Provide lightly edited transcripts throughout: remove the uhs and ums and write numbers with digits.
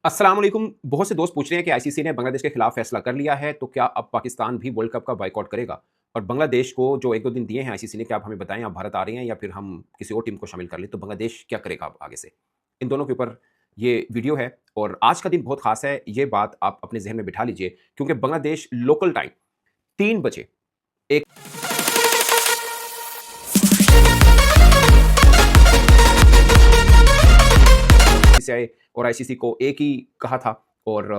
अस्सलाम वालेकुम। बहुत से दोस्त पूछ रहे हैं कि आईसीसी ने बांग्लादेश के खिलाफ फैसला कर लिया है, तो क्या अब पाकिस्तान भी वर्ल्ड कप का बायकॉट करेगा? और बांग्लादेश को जो 1-2 दिन दिए हैं आईसीसी ने, क्या आप हमें बताएं, आप भारत आ रहे हैं या फिर हम किसी और टीम को शामिल कर लें? तो बांग्लादेश क्या करेगा अब आगे से? इन दोनों के ऊपर ये वीडियो है और आज का दिन बहुत खास है। ये बात आप अपने ज़हन में बिठा लीजिए, क्योंकि बांग्लादेश लोकल टाइम 3 बजे एक बीसीसीआई और आईसीसी को एक ही कहा था और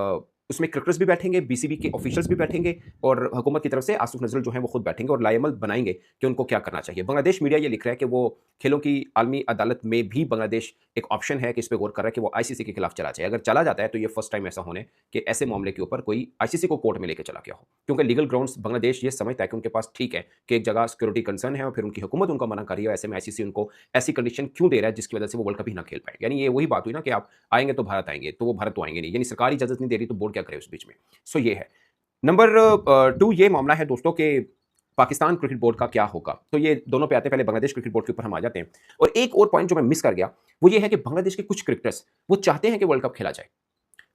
उसमें क्रिकेटर्स भी बैठेंगे, बीसीबी के ऑफिशियल्स भी बैठेंगे और हुकूमत की तरफ से आसिफ नजरुल जो हैं वो खुद बैठेंगे और लाएमल बनाएंगे कि उनको क्या करना चाहिए। बांग्लादेश मीडिया ये लिख रहा है कि वो खेलों की आलमी अदालत में भी बांग्लादेश एक ऑप्शन है कि इस पर गौर कर रहा है कि वो आईसीसी के खिलाफ चला जाए। अगर चला जाता है तो ये फर्स्ट टाइम ऐसा होने कि ऐसे मामले के ऊपर कोई आईसीसी को कोर्ट में लेकर चला गया हो, क्योंकि लीगल ग्राउंड्स बांग्लादेश ये समझता है कि उनके पास ठीक है कि एक जगह सिक्योरिटी कंसर्न है और फिर उनकी हुकूमत उनका मना कर रही है। ऐसे में आईसीसी उनको ऐसी कंडीशन क्यों दे रहा है जिसकी वजह से वो वर्ल्ड कप ही ना खेल पाए। यानी ये वही बात हुई ना कि आप आएंगे तो भारत आएंगे, तो वो भारत तो आएंगे नहीं, यानी सरकार इजाजत नहीं दे रही तो बोर्ड क्या करे उस बीच में। सो ये है नंबर 2। ये मामला है दोस्तों के पाकिस्तान क्रिकेट बोर्ड का क्या होगा। तो ये दोनों पे आते हैं, पहले बांग्लादेश क्रिकेट बोर्ड के ऊपर हम आ जाते हैं। और एक और पॉइंट जो मैं मिस कर गया वो ये है कि बांग्लादेश के कुछ क्रिकेटर्स वो चाहते हैं कि वर्ल्ड कप खेला जाए।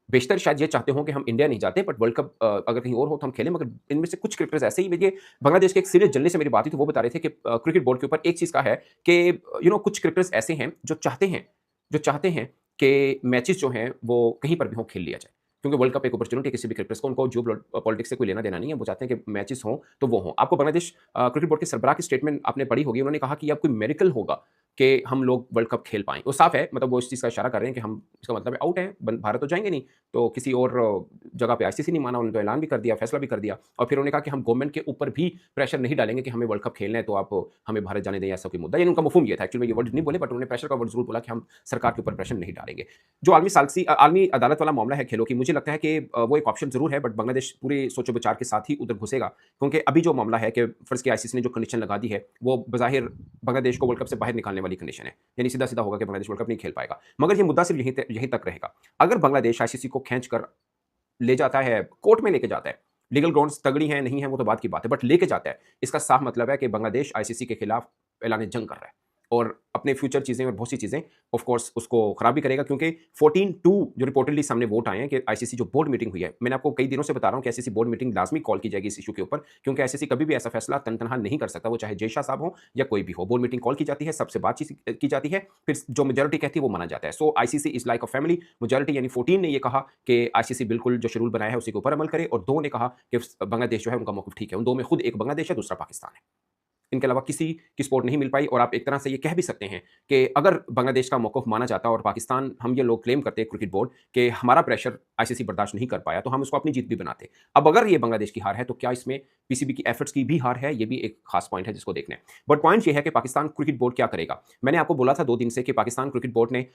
बेशतर शायद ये चाहते हों कि हम इंडिया नहीं जाते, बट वर्ल्ड कप अगर कहीं और हो तो हम खेलें। मगर इनमें से कुछ क्रिकेटर्स ऐसे ही, ये बांग्लादेश के एक सीनियर जर्नलिस्ट से मेरी बात हुई तो वो बता रहे थे कि क्रिकेट बोर्ड के ऊपर एक चीज़ का है कि कुछ क्रिकेटर्स ऐसे हैं जो चाहते हैं कि मैचेस जो हैं वो कहीं पर भी हो खेल लिया जाए, क्योंकि वर्ल्ड कप एक अपॉर्चुनिटी किसी भी क्रिकेटर्स को, उनको जो पॉलिटिक्स से कोई लेना देना नहीं है। वो चाहते हैं कि मैचेस हों तो वो हों। आपको बांग्लादेश क्रिकेट बोर्ड के सरबराह की स्टेटमेंट आपने पढ़ी होगी। उन्होंने कहा कि अब कोई मेरिकल होगा कि हम लोग वर्ल्ड कप खेल पाएँ। वो साफ है, मतलब वो इस चीज़ का इशारा कर रहे हैं कि हम, इसका मतलब है आउट है, भारत तो जाएँगे नहीं। तो किसी और जगह पे आईसीसी नहीं माना, उन्होंने तो ऐलान भी कर दिया, फैसला भी कर दिया। और फिर उन्होंने कहा कि हम गवर्नमेंट के ऊपर भी प्रेशर नहीं डालेंगे कि हमें वर्ल्ड कप खेलना है तो आप हमें भारत जाने दें, ऐसा कोई मुद्दा। यानी उनका मफ़हूम ये था। एक्चुअली में ये वर्ड नहीं बोले, बट उन्होंने प्रेशर का वर्ड ज़रूर बोला कि हम सरकार के ऊपर प्रेशर नहीं डालेंगे। जो आलमी अदालत वाला मामला है खेलों की, मुझे लगता है कि वो एक ऑप्शन ज़रूर है, बट बांग्लादेश पूरे सोचो विचार के साथ ही उधर घुसेगा। क्योंकि अभी जो मामला है कि फ़र्ज़ किया आईसीसी ने जो कंडीशन लगा दी है, वो बज़ाहिर बांग्लादेश को वर्ल्ड कप से बाहर निकालने वाली कंडीशन है। यानी सीधा-सीधा होगा कि बांग्लादेश वर्ल्ड कप नहीं खेल पाएगा। मगर ये मुद्दा सिर्फ़ यहीं तक रहेगा। अगर बांग्लादेश आईसीसी को खींच कर ले जाता है, कोर्ट में लेके जाता है, लीगल ग्राउंड्स तगड़ी हैं, नहीं है, वो तो बात की बात है, बट लेके जाता है, इसका साफ मतलब है कि बांग्लादेश आईसीसी के खिलाफ ऐलान-ए-जंग कर रहा है और अपने फ्यूचर चीज़ें और बहुत सी चीज़ें ऑफ कोर्स उसको खराब भी करेगा। क्योंकि 14-2 जो रिपोर्टेडली सामने वोट आए हैं कि आईसीसी जो बोर्ड मीटिंग हुई है, मैंने आपको कई दिनों से बता रहा हूं कि आईसीसी बोर्ड मीटिंग लाजमी कॉल की जाएगी इस इशू के ऊपर, क्योंकि आईसीसी कभी भी ऐसा फैसला तनतनहा नहीं कर सकता, वो चाहे जय शाह साहब हो या कोई भी हो। बोर्ड मीटिंग कॉल की जाती है, सबसे बातचीत की जाती है, फिर जो मेजोरिटी कहती है वो माना जाता है। So ICC is like a family. Majority यानी 14 ने ये कहा कि आईसीसी बिल्कुल जो शेड्यूल बनाया है उसी के ऊपर अमल करे, और 2 ने कहा कि बांग्लादेश जो है उनका मौक़िफ़ ठीक है। उन 2 में खुद एक बांग्लादेश है, दूसरा पाकिस्तान है। इनके अलावा किसी की सपोर्ट नहीं मिल पाई। और आप एक तरह से ये कह भी सकते हैं कि अगर बांग्लादेश का मौक़िफ़ माना जाता और पाकिस्तान, हम ये लोग क्लेम करते हैं क्रिकेट बोर्ड कि हमारा प्रेशर आईसीसी बर्दाश्त नहीं कर पाया, तो हम उसको अपनी जीत भी बनाते। अब अगर ये बांग्लादेश की हार है तो क्या इसमें पीसीबी की एफर्ट्स की भी हार है? ये भी एक खास पॉइंट है जिसको देखना है। बट पॉइंट ये है कि पाकिस्तान क्रिकेट बोर्ड क्या करेगा। मैंने आपको बोला था 2 दिन से कि पाकिस्तान क्रिकेट बोर्ड ने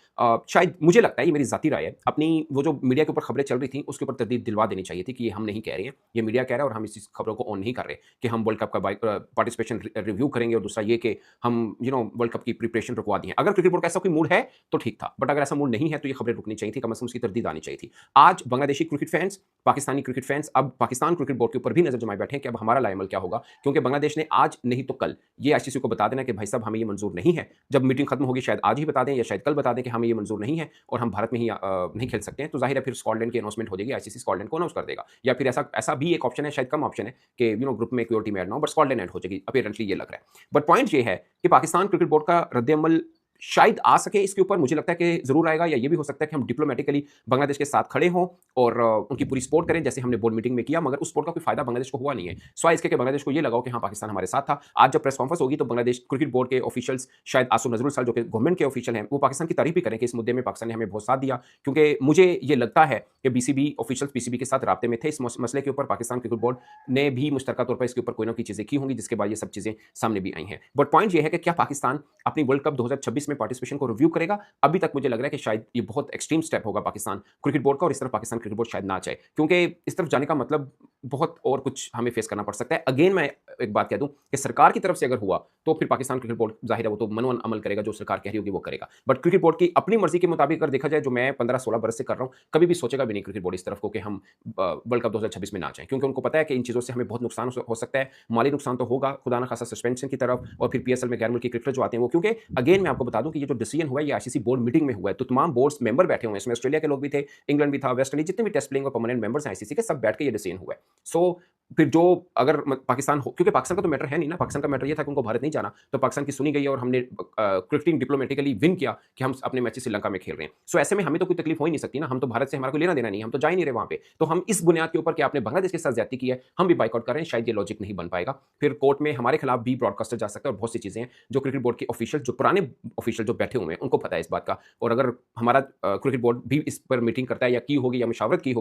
शायद, मुझे लगता है, ये मेरी ज़ाती राय है, अपनी वो जो मीडिया के ऊपर खबरें चल रही थी उसके ऊपर तरदीद दिलवा देनी चाहिए थी कि ये हम नहीं कह रहे हैं, ये मीडिया कह रहा है और हम इस खबरों को ऑन नहीं कर रहे कि हम वर्ल्ड कप का पार्टिसिपेशन रिव्यू करेंगे, और दूसरा ये कि हम वर्ल्ड कप की प्रिपरेशन रुकवा दी है। अगर क्रिकेट बोर्ड का ऐसा कोई मूड है तो ठीक था, बट अगर ऐसा मूड नहीं है तो ये खबरें रुकनी चाहिए थी, कम से कम उसकी तरदीद आनी चाहिए थी। आज Bangladeshi cricket fans, Pakistani cricket fans अब पाकिस्तान क्रिकेट बोर्ड के ऊपर भी नजर जमाए बैठे हैं कि अब हमारा लाएमल क्या होगा, क्योंकि बांग्लादेश ने आज नहीं तो कल ये आईसीसी को बता देना कि भाई साहब हमें ये मंजूर नहीं है। जब मीटिंग खत्म होगी शायद आज ही बता दें या शायद कल बता दें कि हमें ये मंजूर नहीं है और हम भारत में ही नहीं खेल सकते हैं, तो जाहिर है फिर स्कॉटलैंड की अनाउंसमेंट हो जाएगी, आईसीसी स्कॉटलैंड को अनाउंस कर देगा। या फिर ऐसा ऐसा भी एक ऑप्शन है, शायद कम ऑप्शन है, कि ग्रुप में कोई और टीम ऐड ना हो, बट स्कॉटलैंड ऐड हो जाएगी, अपीयरेंटली ये लग रहा है। बट पॉइंट ये है कि पाकिस्तान क्रिकेट बोर्ड का रद्द-ए-अमल शायद आ सके इसके ऊपर, मुझे लगता है कि ज़रूर आएगा, या ये भी हो सकता है कि हम डिप्लोमेटिकली बांग्लादेश के साथ खड़े हों और उनकी पूरी सपोर्ट करें, जैसे हमने बोर्ड मीटिंग में किया। मगर उस सपोर्ट का कोई फायदा बांग्लादेश को हुआ नहीं है, स्वाय इसके कि बांग्लादेश को ये लगाओ कि हाँ, पाकिस्तान हमारे साथ था। आज जब प्रेस कॉन्फ्रेंस होगी तो बांग्लादेश क्रिकेट बोर्ड के ऑफिशियल्स, शायद आसिफ नजरुल साहब जो कि गवर्नमेंट के ऑफिशियल हैं, वो पाकिस्तान की तारीफ भी करें कि इस मुद्दे में पाकिस्तान ने हमें बहुत साथ दिया, क्योंकि मुझे ये लगता है कि बीसीबी ऑफिशियल्स पीसीबी के साथ राब्ते में थे इस मसले के ऊपर। पाकिस्तान क्रिकेट बोर्ड ने भी मुश्तरका तौर पर इसके ऊपर कोई ना कोई चीज़ें की होंगी, जिसके बाद ये सब चीज़ें सामने भी आई हैं। बट पॉइंट ये है कि क्या पाकिस्तान अपनी वर्ल्ड कप 2026 में पार्टिसिपेशन को रिव्यू करेगा? अभी तक मुझे लग रहा है कि शायद ये बहुत एक्सट्रीम स्टेप होगा पाकिस्तान क्रिकेट बोर्ड का, और इस तरफ पाकिस्तान क्रिकेट बोर्ड शायद ना चाहे, क्योंकि इस तरफ जाने का मतलब बहुत और कुछ हमें फेस करना पड़ सकता है। अगेन मैं एक बात कह दूं कि सरकार की तरफ से अगर हुआ तो फिर पाकिस्तान क्रिकेट बोर्ड जाहिर है वो तो मनोन अमल करेगा, जो सरकार कह रही होगी वो करेगा। बट क्रिकेट बोर्ड की अपनी मर्जी के मुताबिक अगर देखा जाए, जो मैं 15-16 बरस से कर रहा हूं, कभी भी सोचेगा भी नहीं क्रिकेट बोर्ड इस तरफ को कि हम वर्ल्ड कप 2026 में ना जाएं, क्योंकि उनको पता है कि इन चीज़ों से हमें बहुत नुकसान हो सकता है। माली नुकसान तो होगा, खुदा ना खासा सस्पेंशन की तरफ, और फिर पीएसएल में गैर मुल्की क्रिकेटर जो आते हैं वो, क्योंकि अगेन मैं आपको बता दूं कि ये जो डिसीजन हुआ है ये आईसीसी बोर्ड मीटिंग में हुआ है, तो तमाम बोर्ड्स मेंबर बैठे हुए हैं, इसमें ऑस्ट्रेलिया के लोग भी थे, इंग्लैंड भी था, वेस्ट इंडीज, जितने भी टेस्ट प्लेइंग और परमानेंट मेंबर्स हैं आईसीसी के, सब बैठ के ये डिसीजन हुआ है। सो फिर जो अगर पाकिस्तान हो, क्योंकि पाकिस्तान का तो मैटर है नहीं ना, पाकिस्तान का मैटर ये था कि उनको भारत नहीं जाना, तो पाकिस्तान की सुनी गई है और हमने क्रिकेटिंग डिप्लोमेटिकली विन किया कि हम अपने मैचेस श्रीलंका में खेल रहे हैं। सो ऐसे में हमें तो कोई तकलीफ हो ही नहीं सकती ना, हम तो भारत से हमारा कोई लेना देना नहीं है, हम तो जा ही नहीं रहे वहां पे। तो हम इस बुनियाद के ऊपर कि आपने बांग्लादेश के साथ ज्यादती की है, हम भी बाइकआउट कर रहे हैं, शायद ये लॉजिक नहीं बन पाएगा। फिर कोर्ट में हमारे खिलाफ भी ब्रॉडकास्टर जा सकता है और बहुत सी चीजें हैं जो क्रिकेट बोर्ड के ऑफिशियल, जो पुराने ऑफिशियल जो बैठे हुए हैं, उनको पता है इस बात का। और अगर हमारा क्रिकेट बोर्ड भी इस पर मीटिंग करता है या की होगी या मशावरत की होगी